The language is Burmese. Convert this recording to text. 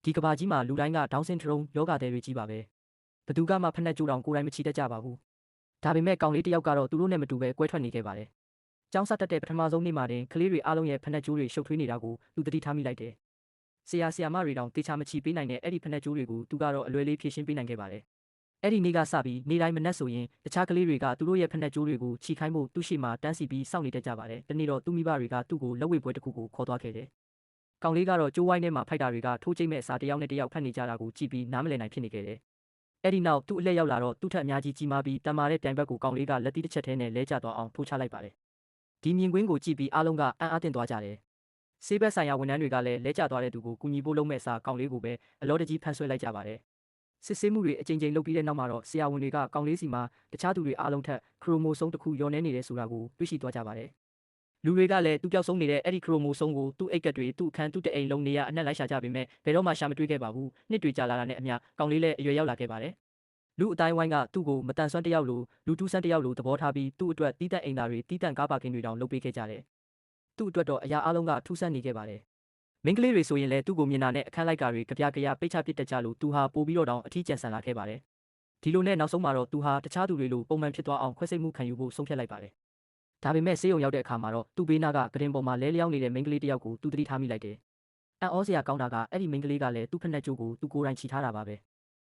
ဒီကဘာကြီးမှာလူတိုင်းကဒေါင်းစင်ထရုံယောဂသည်တွေကြီးပါပဲဘသူကမှဖက်နှက်ကြိုးတောင်ကိုယ်တိုင်မချီတတ်ကြပါဘူးဒါပေမဲ့ကောင်လေးတစ်ယောက်ကတော့သူတို့နဲ့မတူပဲကွဲထွက်နေခဲ့ပါတယ်ကျောင်းဆက်တက်တဲ့ပထမဆုံးနေ့မှာတင်ကလေးတွေအားလုံးရဲ့ဖက်နှက်ကြိုးတွေရှုပ်ထွေးနေတာကိုသူသတိထားမိလိုက်တယ်ဆရာမတွေတောင်တေချာမချီပေးနိုင်တဲ့အဲ့ဒီဖက်နှက်ကြိုးတွေကိုသူကတော့အလွယ်လေးဖြည့်ရှင်းပေးနိုင်ခဲ့ပါတယ်အဲ့ဒီနေ့ကစပြီးနေ့တိုင်းမနက်ဆိုရင်တခြားကလေးတွေကသူတို့ရဲ့ဖက်နှက်ကြိုးတွေကိုချီခိုင်းဖို့သူ့ရှိမှတန်းစီပြီးစောင့်နေတတ်ကြပါတယ်တနေ့တော့သူ့မိဘတွေကသူ့ကိုလက်ဝဲပွဲတစ်ခုကိုခေါ်သွားခဲ့တယ်ကောင်လေးကတော့ကျိုးဝိုင်းထဲမှာဖိုက်တာတွေကထိုးကျိတ်မဲ့အစာတစ်ယောက်နဲ့တစ်ယောက်ဖက်နေကြတာကိုကြည့်ပြီးနားမလည်နိုင်ဖြစ်နေခဲ့တယ်အဲ့ဒီနောက်သူ့အလှည့်ရောက်လာတော့သူ့ထက်အများကြီးကြီးမားပြီးတန်မာတဲ့ပြိုင်ဘက်ကိုကောင်လေးကလက်တီးတစ်ချက်ထဲနဲ့လဲကျသွားအောင်ထိုးချလိုက်ပါတယ်ဒီမြင်ကွင်းကိုကြည့်ပြီးအားလုံးကအံ့အားသင့်သွားကြတယ်ဆေးဘက်ဆိုင်ရာဝန်ထမ်းတွေကလည်းလဲကျသွားတဲ့သူကိုကူညီဖို့လုပ်မဲ့အစားကောင်လေးကိုပဲအလောတကြီးဖန်ဆွဲလိုက်ကြပါတယ်စစ်ဆေးမှုတွေအကြိမ်ကြိမ်လုပ်ပြီးတဲ့နောက်မှာတော့ဆရာဝန်တွေကကောင်လေးစီမှာတခြားသူတွေအားလုံးထက်ခရိုမိုဆိုးတစ်ခုလျော့နေနေတယ်ဆိုတာကိုတွေ့ရှိသွားကြပါတယ်လူတွေကလည်းသူ့ပျောက်ဆုံးနေတဲ့အဲ့ဒီခရိုမိုဆိုးကိုသူ့အိတ်ကပ်တွေသူ့အခန်းသူ့တအိမ်လုံးနေရအနှက်လိုက်ရှာကြပေမဲ့ဘယ်တော့မှရှာမတွေ့ခဲ့ပါဘူးနှစ်တွေကြာလာတာနဲ့အမျှကောင်လေးလည်းအရွယ်ရောက်လာခဲ့ပါတယ်လူအတိုင်းဝိုင်းကသူ့ကိုမတန်ဆွမ်းတယောက်လိုလူတူးဆန်းတယောက်လိုသဘောထားပြီးသူ့အတွက်တီးတန့်အိမ်သားတွေတီးတန့်ကားပါကင်တွေတောင်လုပ်ပေးခဲ့ကြတယ်သူ့အတွက်တော့အရာအလုံးကထူးဆန်းနေခဲ့ပါတယ်မင်းကလေးတွေဆိုရင်လည်းသူ့ကိုမြင်တာနဲ့အခန်းလိုက်ကာတွေကြပြကြရပိတ်ချပစ်တက်ကြလို့သူဟာပိုပြီးတော့တောင်အထီးကျန်ဆန်လာခဲ့ပါတယ်ဒီလိုနဲ့နောက်ဆုံးမှာတော့သူဟာတခြားသူတွေလိုပုံမှန်ဖြစ်သွားအောင်ခွဲစိတ်မှုခံယူဖို့ဆုံးဖြတ်လိုက်ပါတယ်ဒါပေမဲ့ဆေးရုံရောက်တဲ့အခါမှာတော့သူ့ဘေးနားကကရင်ပေါ်မှာလဲလျောင်းနေတဲ့မိန်းကလေးတစ်ယောက်ကိုသူသတိထားမိလိုက်တယ်အံ့ဩစရာကောင်းတာကအဲ့ဒီမိန်းကလေးကလည်းသူ့ဖက်နှက်ကြိုးကိုသူကိုယ်တိုင်ချီထားတာပါပဲ